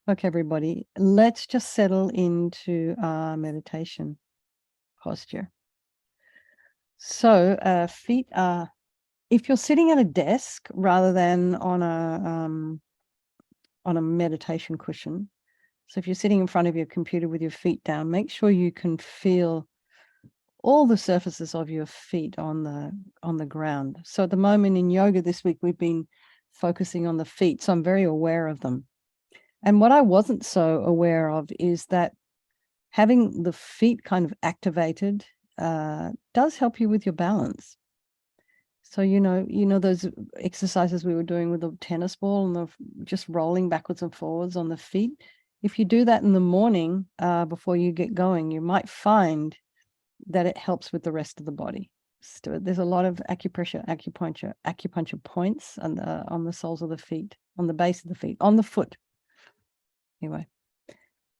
Okay, everybody, let's just settle into our meditation posture. So feet are, if you're sitting at a desk rather than on a meditation cushion, so if you're sitting in front of your computer with your feet down, make sure you can feel all the surfaces of your feet on the ground. So at the moment in yoga this week, we've been focusing on the feet, so I'm very aware of them. And what I wasn't so aware of is that having the feet kind of activated does help you with your balance. So, you know those exercises we were doing with the tennis ball and just rolling backwards and forwards on the feet. If you do that in the morning before you get going, you might find that it helps with the rest of the body. So there's a lot of acupuncture points on the soles of the feet, on the base of the feet, on the foot. Anyway.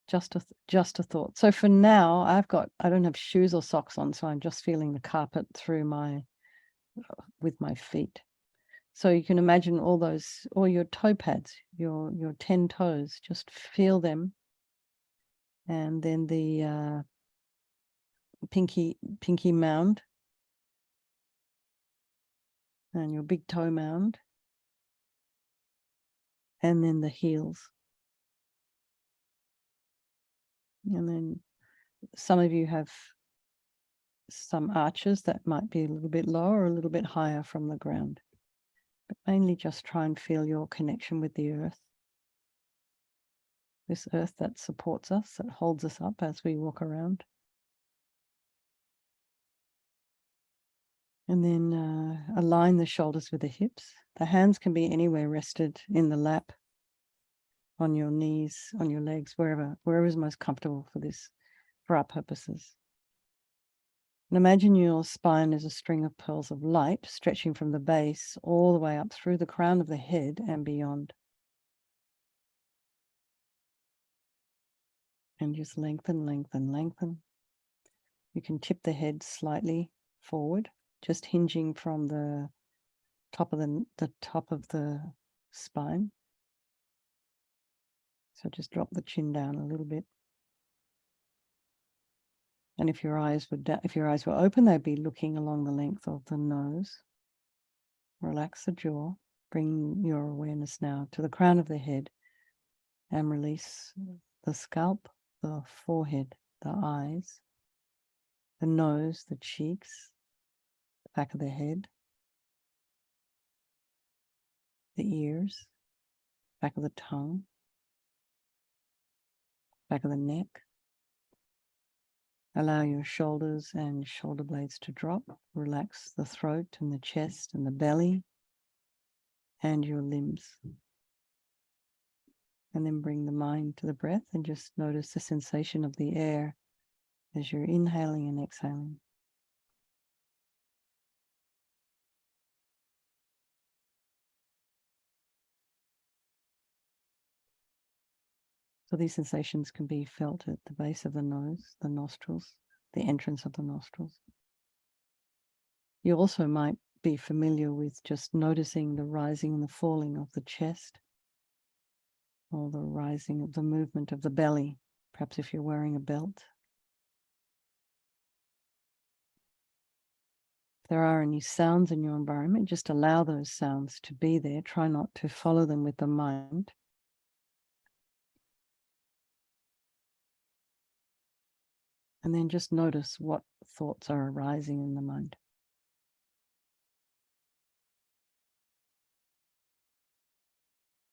Just a thought. So for now, I don't have shoes or socks on, so I'm just feeling the carpet with my feet. So you can imagine all your toe pads, your 10 toes, just feel them. And then the pinky mound and your big toe mound. And then the heels. And then some of you have some arches that might be a little bit lower or a little bit higher from the ground. But mainly just try and feel your connection with the earth. This earth that supports us, that holds us up as we walk around. And then align the shoulders with the hips. The hands can be anywhere rested in the lap, on your knees, on your legs, wherever is most comfortable for our purposes. And imagine your spine as a string of pearls of light stretching from the base all the way up through the crown of the head and beyond. And just lengthen, lengthen, lengthen. You can tip the head slightly forward, just hinging from the top of the spine. So just drop the chin down a little bit. And if your eyes were open, they'd be looking along the length of the nose. Relax the jaw. Bring your awareness now to the crown of the head and release the scalp, the forehead, the eyes, the nose, the cheeks, the back of the head, the ears, back of the tongue, back of the neck. Allow your shoulders and shoulder blades to drop. Relax the throat and the chest and the belly and your limbs. And then bring the mind to the breath and just notice the sensation of the air as you're inhaling and exhaling. So these sensations can be felt at the base of the nose, the nostrils, the entrance of the nostrils. You also might be familiar with just noticing the rising and the falling of the chest, or the rising of the movement of the belly, perhaps if you're wearing a belt. If there are any sounds in your environment, just allow those sounds to be there. Try not to follow them with the mind. And then just notice what thoughts are arising in the mind.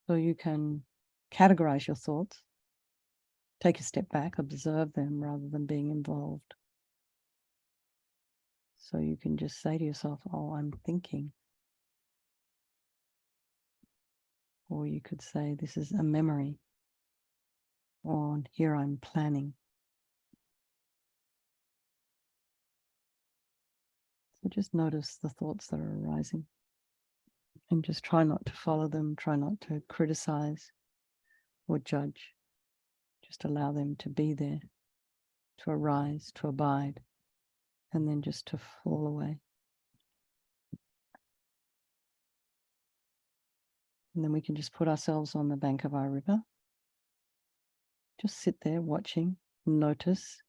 So you can categorize your thoughts, take a step back, observe them rather than being involved. So you can just say to yourself, oh, I'm thinking. Or you could say, this is a memory. Or here I'm planning. So just notice the thoughts that are arising. And just try not to follow them, try not to criticize or judge. Just allow them to be there, to arise, to abide, and then just to fall away. And then we can just put ourselves on the bank of our river Just sit there watching, notice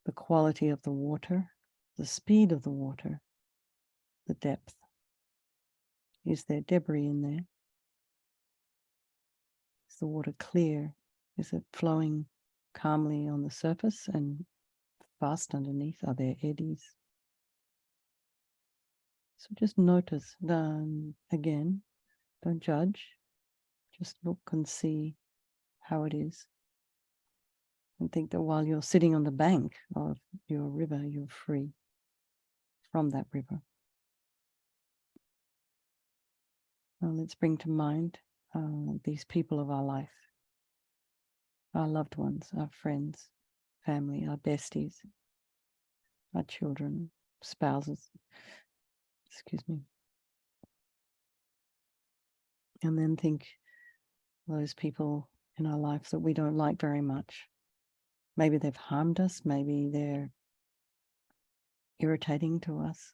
the quality of the water, the speed of the water, the depth. Is there debris in there? Is the water clear? Is it flowing calmly on the surface and fast underneath? Are there eddies? So just notice. Again, don't judge. Just look and see how it is. And think that while you're sitting on the bank of your river, you're free from that river. Now let's bring to mind these people of our life, our loved ones, our friends, family, our besties, our children, spouses, and then think those people in our life that we don't like very much. Maybe they've harmed us, maybe they're irritating to us.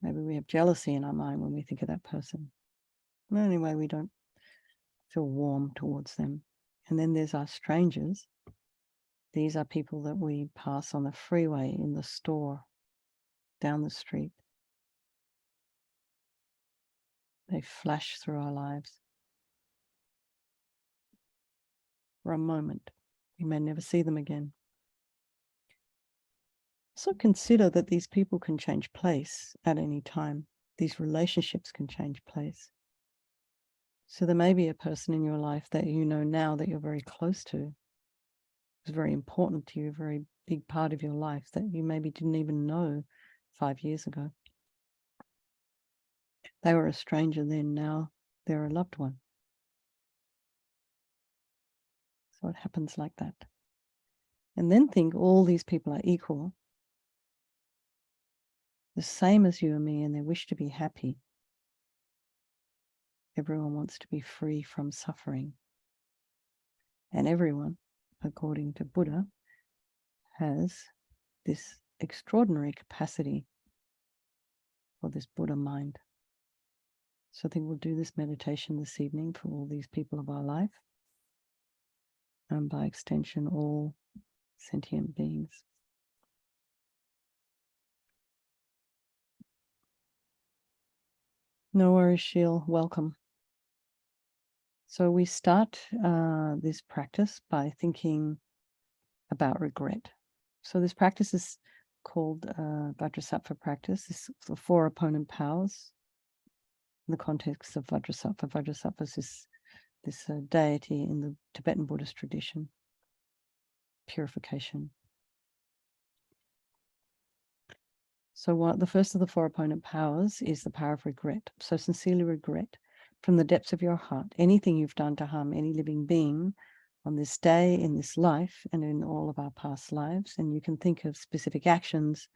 Maybe we have jealousy in our mind when we think of that person. Anyway, we don't feel warm towards them. And then there's our strangers. These are people that we pass on the freeway, in the store, down the street. They flash through our lives for a moment. We may never see them again. So consider that these people can change place at any time. These relationships can change place. So there may be a person in your life that you know now that you're very close to. It's very important to you, a very big part of your life that you maybe didn't even know 5 years ago. They were a stranger then, now they're a loved one. So it happens like that. And then think all these people are equal, the same as you and me, and they wish to be happy. Everyone wants to be free from suffering. And everyone, according to Buddha, has this extraordinary capacity for this Buddha mind. So I think we'll do this meditation this evening for all these people of our life, and by extension, all sentient beings. No worries, Sheil. Welcome. So we start this practice by thinking about regret. So this practice is called Vajrasattva practice. This is the 4 opponent powers in the context of Vajrasattva. Vajrasattva is this deity in the Tibetan Buddhist tradition. Purification. So the first of the 4 opponent powers is the power of regret. So sincerely regret from the depths of your heart anything you've done to harm any living being on this day, in this life, and in all of our past lives. And you can think of specific actions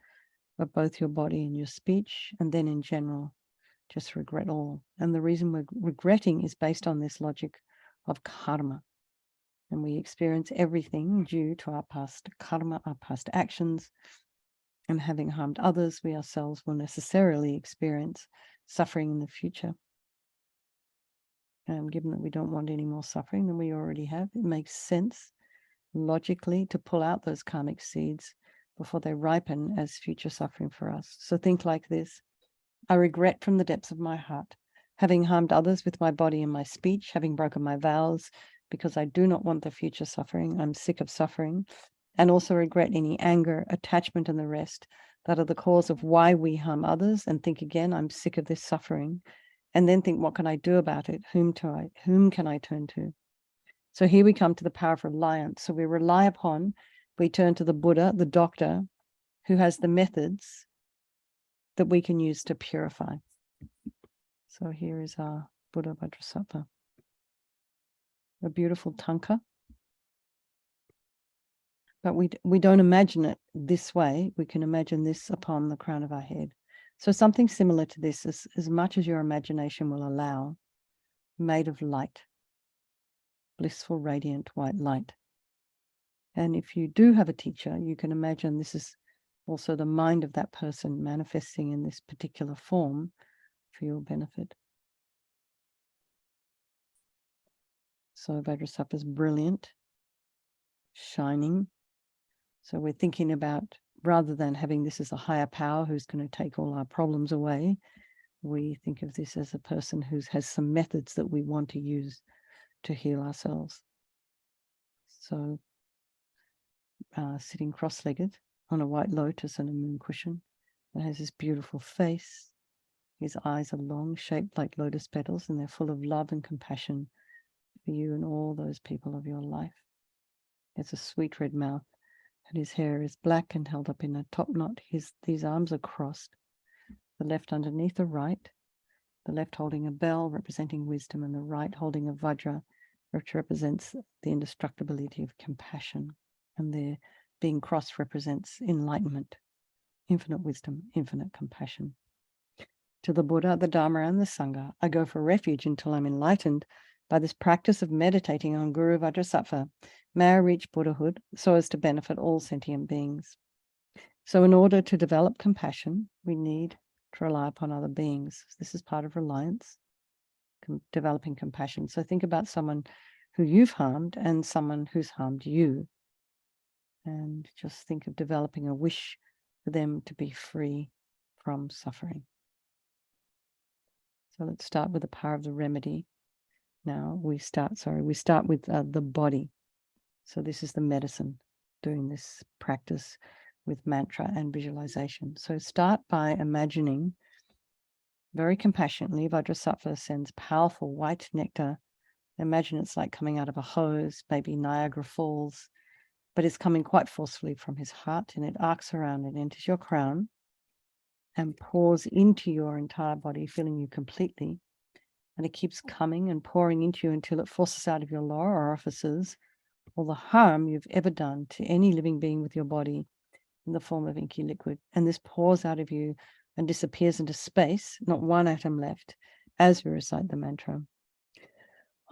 of both your body and your speech, and then in general, just regret all. And the reason we're regretting is based on this logic of karma. And we experience everything due to our past karma, our past actions. And having harmed others, we ourselves will necessarily experience suffering in the future. Given that we don't want any more suffering than we already have, it makes sense logically to pull out those karmic seeds before they ripen as future suffering for us. So think like this. I regret from the depths of my heart, having harmed others with my body and my speech, having broken my vows, because I do not want the future suffering. I'm sick of suffering. And also regret any anger, attachment, and the rest that are the cause of why we harm others, and think again, I'm sick of this suffering. And then think, what can I do about it? Whom can I turn to? So here we come to the power of reliance. So we turn to the Buddha, the doctor, who has the methods that we can use to purify. So here is our Buddha Vajrasattva. A beautiful tanka. But we don't imagine it this way. We can imagine this upon the crown of our head. So something similar to this, as much as your imagination will allow, made of light, blissful, radiant white light. And if you do have a teacher, you can imagine this is also the mind of that person manifesting in this particular form for your benefit. So Vajrasattva is brilliant, shining. So we're thinking about, rather than having this as a higher power who's going to take all our problems away, we think of this as a person who has some methods that we want to use to heal ourselves. So sitting cross-legged on a white lotus and a moon cushion that has this beautiful face. His eyes are long, shaped like lotus petals, and they're full of love and compassion for you and all those people of your life. He has a sweet red mouth, and his hair is black and held up in a top knot. These arms are crossed, the left underneath the right, the left holding a bell representing wisdom, and the right holding a vajra, which represents the indestructibility of compassion. And their being crossed represents enlightenment, infinite wisdom, infinite compassion. To the Buddha, the Dharma, and the Sangha, I go for refuge until I'm enlightened by this practice of meditating on Guru Vajrasattva. May I reach Buddhahood so as to benefit all sentient beings. So in order to develop compassion, we need to rely upon other beings. This is part of reliance, developing compassion. So think about someone who you've harmed and someone who's harmed you. And just think of developing a wish for them to be free from suffering. So let's start with the power of the remedy. Now we start with the body. So this is the medicine, doing this practice with mantra and visualization. So start by imagining very compassionately, Vajrasattva sends powerful white nectar. Imagine it's like coming out of a hose, maybe Niagara Falls, but it's coming quite forcefully from his heart, and it arcs around and enters your crown and pours into your entire body, filling you completely. And it keeps coming and pouring into you until it forces out of your lower orifices all the harm you've ever done to any living being with your body in the form of inky liquid. And this pours out of you and disappears into space, not one atom left, as we recite the mantra.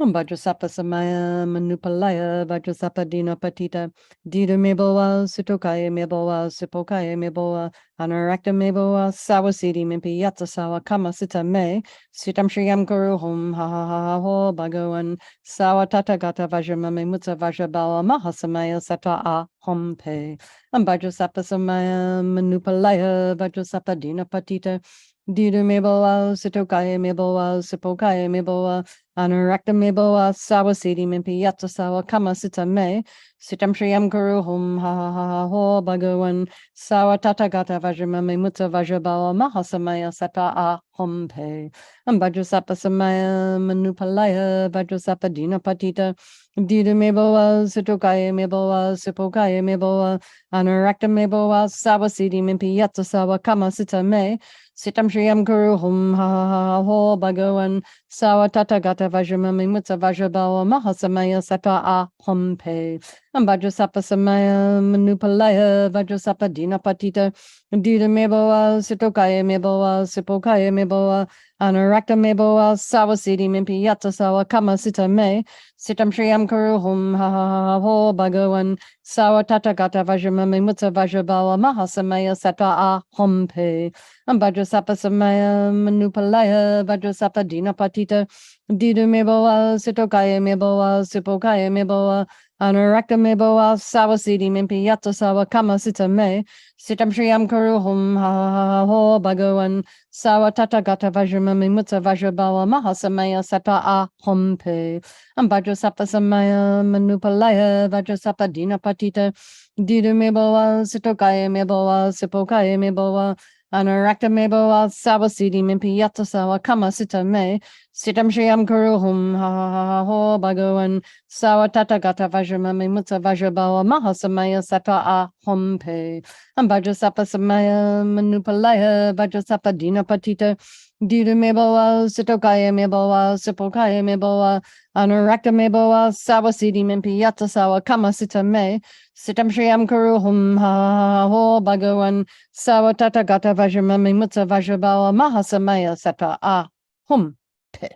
Om Vajrasattva Samaya Manupalaya Vajrasattva Dina Patita Dida Meboa Sutokaya Meboa Sipokaya Meboa Anarakta Meboa Sawasidi Mimpi Yatsa Sawa Kama Sita Me Sitam Shriyam Guru Hum Ha Ha Ha Ho Bhagawan Sawa Tata Gata Vajramame Mutsa Vajrabawa Mahasamaya Sata A Hom Pe Om Vajrasattva Samaya Manupalaya Vajrasattva Dina Patita Dida Meboa Sutokaya Meboa Sipokaya Meboa Anarakta Meboa Sawasidi Mimpi Yatsa Sawa Kama Sita Me Sitam Shriyam Guru Hum Ha Ha Ha Ho Bhagawan Sawa Tata Gata Vajramame Mutsa Vajrabawa Mahasamaya Sata A Hom Pe Vajrasattva Samaya Manupalaya Vajrasattva Dina Patita Dida Meboa Sutokaya Meboa Sipokaya Meboa Anarakta Meboa Sawasidi Mimpi Yatsa Sawa Kama Sita Me Sitam Shriyam Guru Hum Ha Ha Ha Ho Bhagawan Sawa Tata Gata Vajramame Mutsa Vajrabawa Mahasamaya Sata A Hom Pe Vajrasattva Samaya Manupalaya Vajrasattva Dina Patita Dida Meboa Sitokaya Meboa Sipokaya Meboa Anarakta Meboa Sawasidi Mimpi Yatsa Sawa Kama Sita Me Sitam Shriyam Guru Hum Ha Ha Ha Ho Bhagawan Sawa Tata Gata Vajramame Mutsa Vajrabawa Mahasamaya Sata A Hom Pe Vajrasattva Samaya Manupalaya Vajrasattva Dina Patita Dida Meboa Sitokaya Meboa Sipokaya Meboa Anarakta Meboa Sawasidi Mimpi Yatsa Sawa Kama Sita Me Sitam Shriyam Guru Hum Ha Ha Ha Ho Bhagawan Sawa Tata Gata Vajramame Mutsa Vajrabawa Mahasamaya Sata A Hom Pe Vajrasattva Samaya Manupalaya Vajrasattva Dina Patita Dida Meboa Sitokaya Meboa Sipokaya Meboa Anarakta Meboa Sawasidi Mimpi Yatsa Sawa Kama Sita Me Sitam Shriyam Guru Hum Ha Ha Ha Ho Bhagawan Sawa Tata Gata Vajramame Mutsa Vajrabawa Mahasamaya Sata A Hom Pe Vajrasattva Samaya Manupalaya Vajrasattva Dina Patita Dida Meboa Sitokaya Meboa Sipokaya Meboa Anarakta Meboa Sawasidi Mimpi Yatsa Sawa Kama Sita Me Sitam Shriyam Guru Hum Ha Ha Ho Bhagawan Sawa Tata Gata Vajramame Mutsa Vajrabawa Mahasamaya Sata A Hom Pe.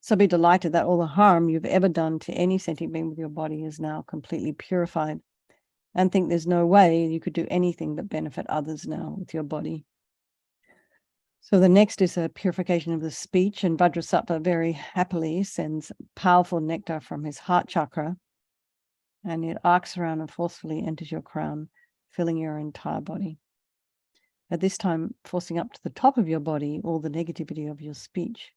So be delighted that all the harm you've ever done to any sentient being with your body is now completely purified, and think there's no way you could do anything but benefit others now with your body. So the next is a purification of the speech, and Vajrasattva very happily sends powerful nectar from his heart chakra, and it arcs around and forcefully enters your crown, filling your entire body. At this time, forcing up to the top of your body all the negativity of your speech.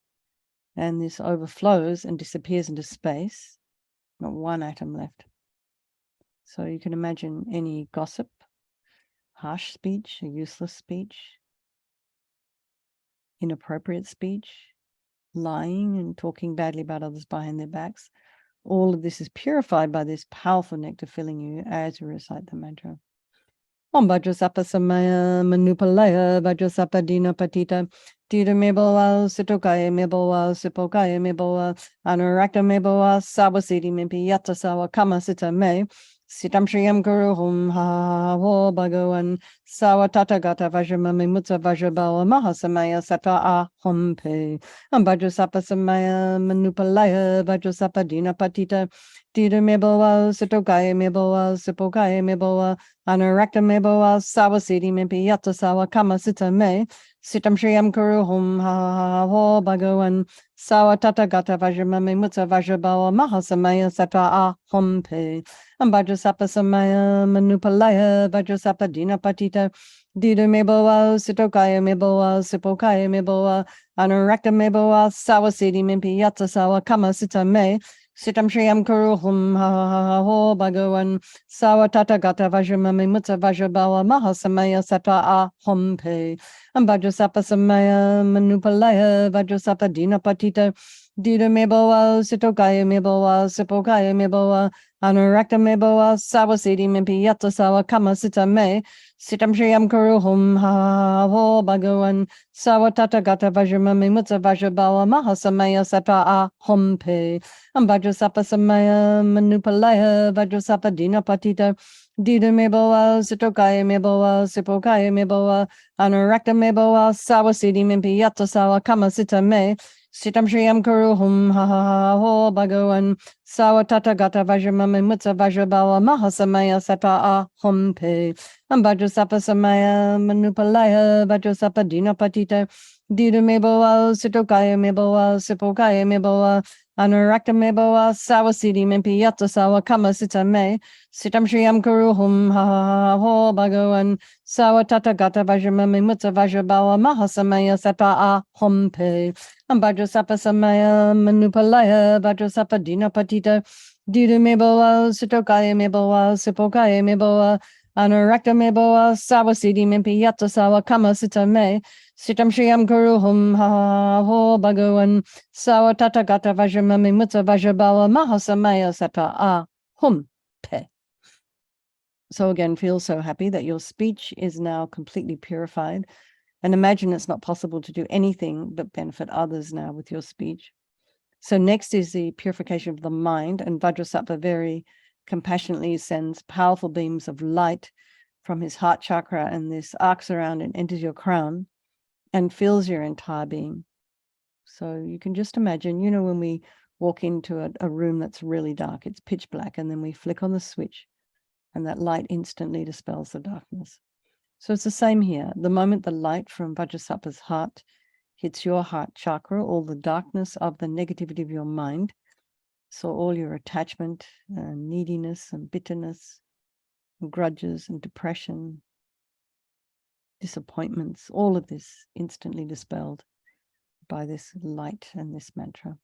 And this overflows and disappears into space, not one atom left. So you can imagine any gossip, harsh speech, a useless speech, inappropriate speech, lying and talking badly about others behind their backs. All of this is purified by this powerful nectar filling you as you recite the mantra. Om Vajrasattva Samaya Manupalaya Vajrasattva Dina Patita Tita Meboa Sitokaya Meboa Sipokaya Meboa Anurakta Meboa Sawasiti Mimpi Yata Sawa Kama Sita Me Sitam Shriyam Guru Hum Ha Ho Bhagavan Sawa Tatagata Vajramami Mutsa Vajrabawa Mahasamaya Sata Ahom Pe Om Vajrasattva Samaya Manupalaya Vajrasattva Dina Patita Tita Meboa Sitokaya Meboa Sipokaya Meboa Anurakta Meboa Sawasiti Mimpi Yata Sawa Kama Sita Me Sitam Shriyam Kuru Hum Ha Ho Bhagavan Sawa Tatagata Vajramami Mutsa Vajrabawa Mahasamaya Sata Ahom Pe Vajrasattva Samaya Manupalaya Vajrasattva Dina Patita Dida Meboa Sitokaya Meboa Sipokaya Meboa Anurakta Meboa Sawasiti Mimpi Yata Sawa Kama Sita Me Sitam Shriyam Kuru Hum Ha Ho Bhagavan Sawa Tatagata Vajramami Mutsa Vajrabawa Mahasamaya Sata Ahom Pe Vajrasattva Samaya Manupalaya Vajrasattva Dina Patita Dida Meboa Sitokaya Meboa Sipokaya Meboa Anurakta Meboa Sawasiti Mimpi Yata Sawa Kama Sita Me Sitam Shriyam Kuru Hum Ha Ho Bhagavan Sawa Tatagata Vajramami Mutsa Vajrabawa Mahasamaya Sata Ahom Pe Vajrasattva Samaya Manupalaya Vajrasattva Dina Patita Dida Meboa Sitokaya Meboa Sipokaya Meboa Anurakta Meboa Sawasiti Mimpi Yata Sawa Kama Sita Me Sitam Shriyam Kuru Hum Ha Ho Bhagavan Sawa Tatagata Vajramami Mutsa Vajrabawa Mahasamaya Sata Ahom Pe Vajrasattva Samaya Manupalaya Vajrasattva Dina Patita Dida Meboa Sitokaya Meboa Sipokaya Meboa Anurakta Meboa Sawasiti Mimpi Yata Sawa Kama Sita Me Sitam Shriyam Kuru Hum Ha Ho Bhagavan Sawa Tatagata Vajramami Mutsa Vajrabawa Mahasamaya Sata Ahom Pe Vajrasattva Samaya Manupalaya Vajrasattva Dina Patita Dida Meboa Sitokaya Meboa Sipokaya Meboa Anurakta Meboa Sawasiti Mimpi Yata Sawa Kama Sita Me Sitam Shriyam Kuru Hum Ha Ho Bhagavan Sawa Tatagata Vajramami Mutsa Vajrabawa Mahasamaya Sata Ahom Pe. So again, feel so happy that your speech is now completely purified. And imagine it's not possible to do anything but benefit others now with your speech. So next is the purification of the mind, and Vajrasattva very compassionately sends powerful beams of light from his heart chakra, and this arcs around and enters your crown and fills your entire being. So you can just imagine, you know, when we walk into a room that's really dark, it's pitch black, and then we flick on the switch and that light instantly dispels the darkness. So it's the same here. The moment the light from Vajrasattva's heart hits your heart chakra, all the darkness of the negativity of your mind, so all your attachment, neediness and bitterness, and grudges and depression, disappointments, all of this instantly dispelled by this light and this mantra.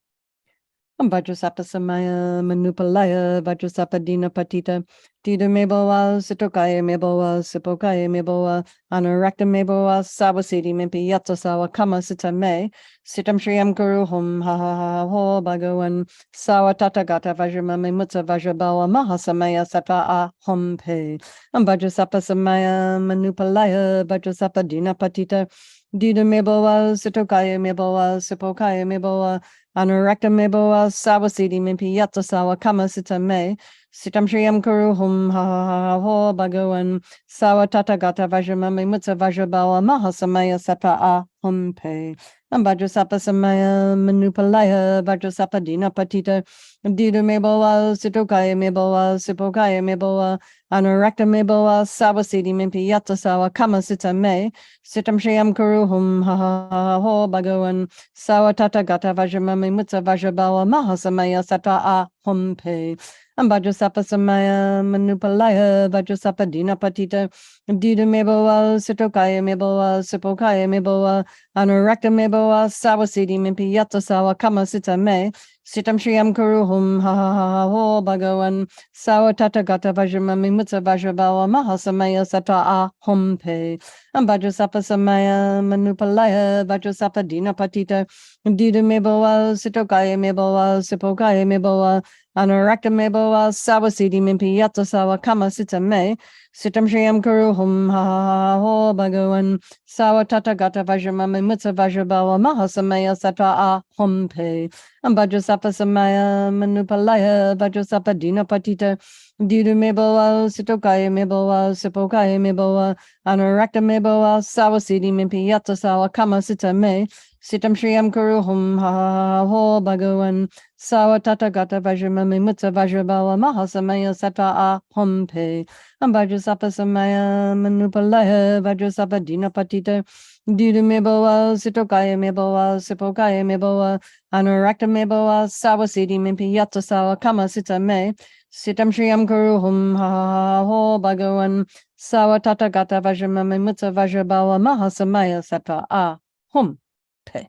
Vajrasattva Samaya Manupalaya Vajrasattva Dina Patita Dida Meboa Sitokaya Meboa Sipokaya Meboa Anurakta Meboa Sawasiti Mimpi Yata Sawa Kama Sita Me Sitam Shriyam Guru Hum Ha Ho Bhagavan Sawa Tatagata Vajramami Mutsa Vajrabawa Mahasamaya Sata Ahom Pe Vajrasattva Samaya Manupalaya Vajrasattva Dina Patita Dida Meboa Sitokaya Meboa Sipokaya Meboa Anurakta Meboa Sawasiti Mimpi Yata Sawa Kama Sita Me Sitam Shriyam Kuru Hum Ha Ho Bhagavan Sawa Tatagata Vajramami Mutsa Vajrabawa Mahasamaya Sata Ahom Pe Vajrasapa Samaya Manupalaya Vajrasapa Dina Patita Dida Meboa Sitokaya Meboa Sipokaya Meboa Anurakta Meboa Sawasidi Mimpi Yatasawa Kama Sita Me Sitam Shayam Kuruhum Ha Ha Ha Ho Bhagawan Sawatata Gata Vajramami Mutsa Vajrabawa Mahasamaya Sata A Humpe Vajrasapa Samaya Manupalaya Vajrasapa Dina Patita Dida Meboa Sitokaya Meboa Sipokaya Meboa Anurakta Meboa Sawasidi Mimpi Yatasawa Kama Sita Me Sitam Shriam Kuruhum Ha Ha Ha Ha Ho Bhagawan Sawatata Gata Vajramami Mutsa Vajrabawa Mahasamaya Sata A Humpe Vajrasapa Samaya Manupalaya Vajrasapa Dina Patita Dida Meboa Sitokaya Meboa Sipokaya Meboa Anurakta Meboa Sawasidi Mimpi Yatasawa Kama Sita Me Sitam Shriam Kuruhum Ha Ha Ha Ho Bhagawan Sawatata Gata Vajramami Mutsa Vajrabawa Mahasamaya Sata A Humpe Vajrasapa Samaya Manupalaya Vajrasapa Dina Patita Didu Meboa Sitokaya Meboa Sipokaya Meboa Anurakta Meboa Sawasidi Mimpi Yatasawa Kama Sita Me Sitam Shriam Kuruhum Ha Ha Ha Ho Bhagawan Sawatata Gata Vajramami Mutsa Vajrabawa Mahasamaya Sata A Humpe Vajrasapa Samaya Manupalaya Vajrasapa Dina Patita Didu Meboa Sitokaya Meboa Sipokaya Meboa Anurakta Meboa Sawasidi Mimpi Yatasawa Kama Sita Me Sitam Shriam Kuruhum Ha Ha Ha Ho Bhagawan Sawatata Gata Vajramami Mutsa Vajrabawa Mahasamaya Sata A Hum Pe.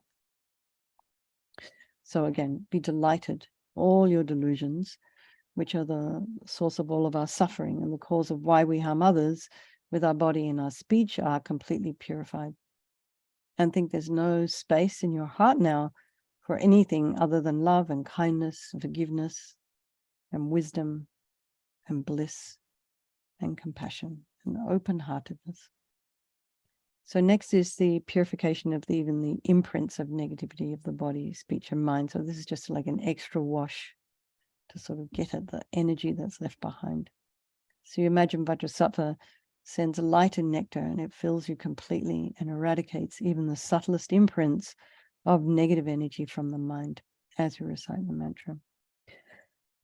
So again, be delighted. All your delusions, which are the source of all of our suffering and the cause of why we harm others with our body and our speech, are completely purified. And think there's no space in your heart now for anything other than love and kindness and forgiveness and wisdom and bliss and compassion and open-heartedness. So next is the purification of even the imprints of negativity of the body, speech, and mind. So this is just like an extra wash to sort of get at the energy that's left behind. So you imagine Vajrasattva sends light and nectar and it fills you completely and eradicates even the subtlest imprints of negative energy from the mind as you recite the mantra.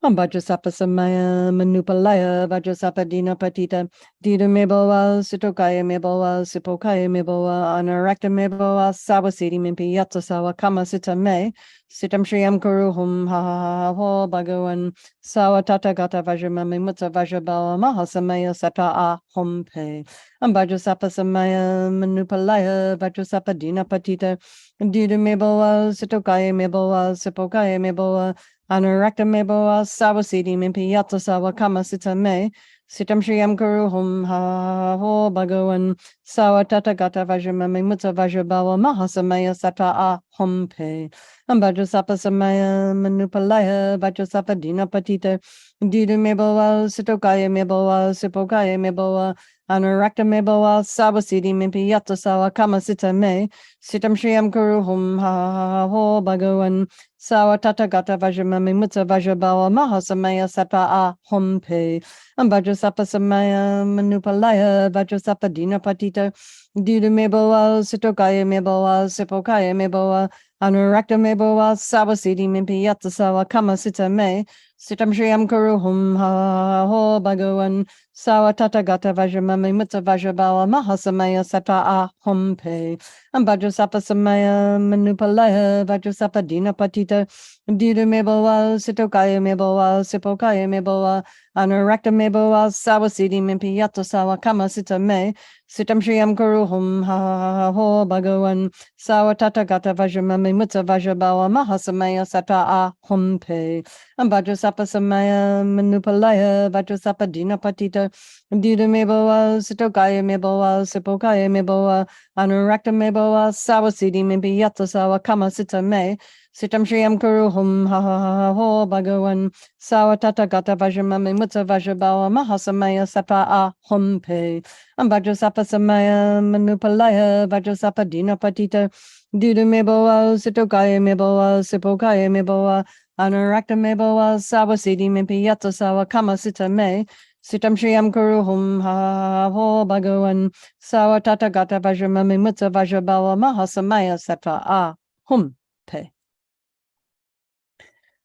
Vajrasapa Samaya Manupalaya Vajrasapa Dina Patita Dida Meboa Sitokaya Meboa Sipokaya Meboa Anarakta Meboa Sawasidi Mimpi Yatasawa Kama Sita Me Sitam Shriam Kuruhum Ha Ha Ha Ho Bhagawan Sawatata Gata Vajramami Mutsa Vajrabawa Mahasamaya Sata A Humpe Vajrasapa Samaya Manupalaya Vajrasapa Dina Patita Dida Meboa Sitokaya Meboa Sipokaya Meboa Anurakta Meboa Sawasidi Mimpi Yatasawa Kama Sita Me Sitam Shriam Kuruhum Ha Ho Bhagawan Sawatata Gata Vajramami Mutsa Vajrabawa Mahasamaya Sata A Humpe Vajrasapa Samaya Manupalaya Vajrasapa Dina Patita Dida Meboa Sitokaya Meboa Sipokaya Meboa Anurakta Meboa Sawasidi Mimpi Yatasawa Kama Sita Me Sitam Shriam Kuruhum Ha Ho Bhagawan Sawatata Gata Vajramami Mutsa Vajrabawa Mahasamaya Sata A Humpe Vajrasapa Samaya Manupalaya Vajrasapa Dina Patita Dida Meboa Sitokaya Meboa Sipokaya Meboa Anurakta Meboa Sawasidi Mimpi Yatasawa Kama Sita Me Sitam Shriam Kuruhum Ha Ho Bhagawan Sawatata Gata Vajramami Mutsa Vajrabawa Mahasamaya Sata A Humpe Vajrasapa Samaya Manupalaya Vajrasapa Dina Patita Dida Meboa Sitokaya Meboa Sipokaya Meboa Anurakta Meboa Sawasidi Mimpi Yatasawa Kama Sita Me Sitam Shriam Kuruhum Ha Ho Bhagawan Sawatata Gata Vajramami Mutsa Vajrabawa Mahasamaya Sata A Humpe Vajrasapa Samaya Manupalaya Vajrasapa Dina Patita Dida Meboa Sitokaya Meboa Sipokaya Meboa Anurakta Meboa Sawasidi Mimpi Yatasawa Kama Sita Me Sitam Shriam Kuruhum Ha Ho Bhagawan Sawatata Gata Vajramami Mutsa Vajrabawa Mahasamaya Sata A Humpe Vajrasapa Samaya Manupalaya Vajrasapa Dina Patita Dida Meboa Sitokaya Meboa Sipokaya Meboa Anurakta Meboa Sawasidi Mimpi Yatasawa Kama Sita Me Sitam Shriam Kuruhum Ha Ho Bhagawan Sawatata Gata Vajramami Mutsa Vajrabawa Mahasamaya Sata A Hum Pe.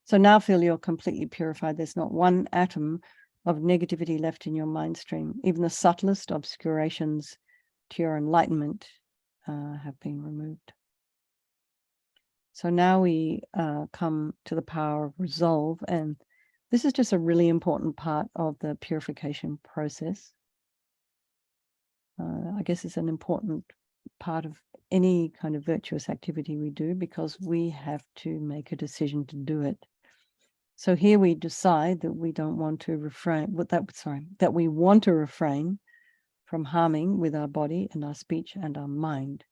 So now feel you're completely purified. There's not one atom of negativity left in your mind stream. Even the subtlest obscurations to your enlightenment have been removed. So now we come to the power of resolve, and this is just a really important part of the purification process. I guess it's an important part of any kind of virtuous activity we do, because we have to make a decision to do it. So here we decide that we don't want to that we want to refrain from harming with our body and our speech and our mind.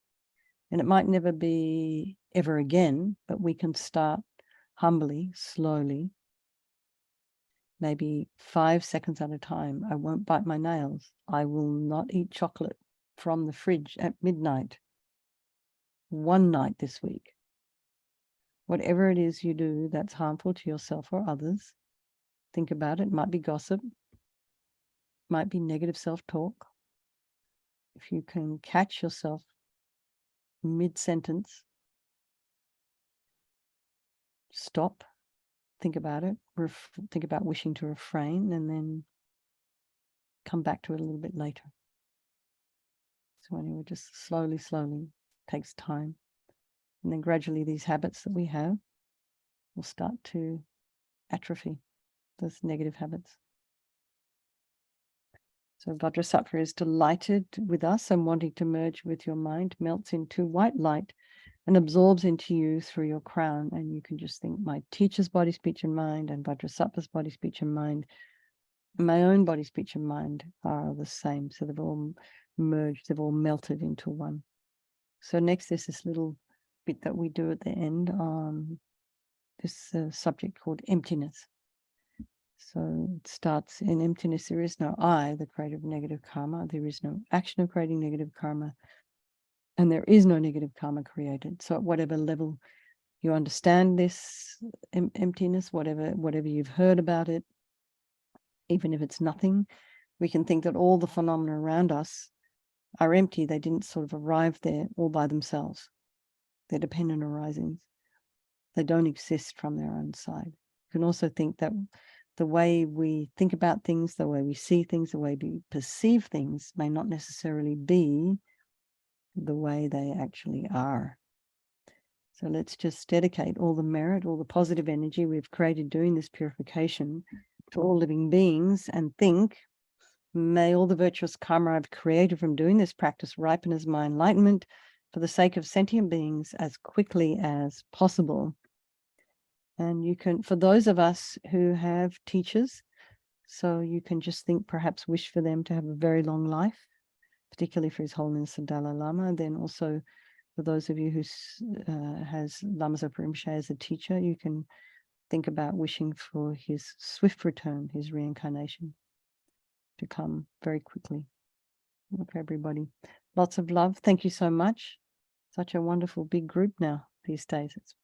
And it might never be ever again, but we can start humbly, slowly, maybe 5 seconds at a time. I won't bite my nails. I will not eat chocolate from the fridge at midnight. One night this week. Whatever it is you do that's harmful to yourself or others, think about it. It might be gossip, might be negative self-talk. If you can catch yourself mid-sentence, stop, think about it, think about wishing to refrain, and then come back to it a little bit later. So anyway, just slowly takes time. And then gradually these habits that we have will start to atrophy, those negative habits. So Vajrasattva is delighted with us and wanting to merge with your mind, melts into white light and absorbs into you through your crown. And you can just think, my teacher's body, speech, and mind, and Vajrasattva's body, speech, and mind, and my own body, speech, and mind are the same. So they've all merged, they've all melted into one. So next there's this little bit that we do at the end on this subject called emptiness. So it starts in emptiness. There is no I, the creator of negative karma. There is no action of creating negative karma. And there is no negative karma created. So at whatever level you understand this emptiness, whatever you've heard about it, even if it's nothing, we can think that all the phenomena around us are empty. They didn't sort of arrive there all by themselves. They're dependent arisings. They don't exist from their own side. You can also think that the way we think about things, the way we see things, the way we perceive things may not necessarily be the way they actually are. So let's just dedicate all the merit, all the positive energy we've created doing this purification to all living beings, and think, may all the virtuous karma I've created from doing this practice ripen as my enlightenment for the sake of sentient beings as quickly as possible. And you can, for those of us who have teachers, so you can just think, perhaps wish for them to have a very long life, particularly for His Holiness the Dalai Lama. Then also for those of you who has Lama Zopa Rinpoche as a teacher, you can think about wishing for his swift return, his reincarnation to come very quickly. For everybody, lots of love. Thank you so much. Such a wonderful big group now these days. It's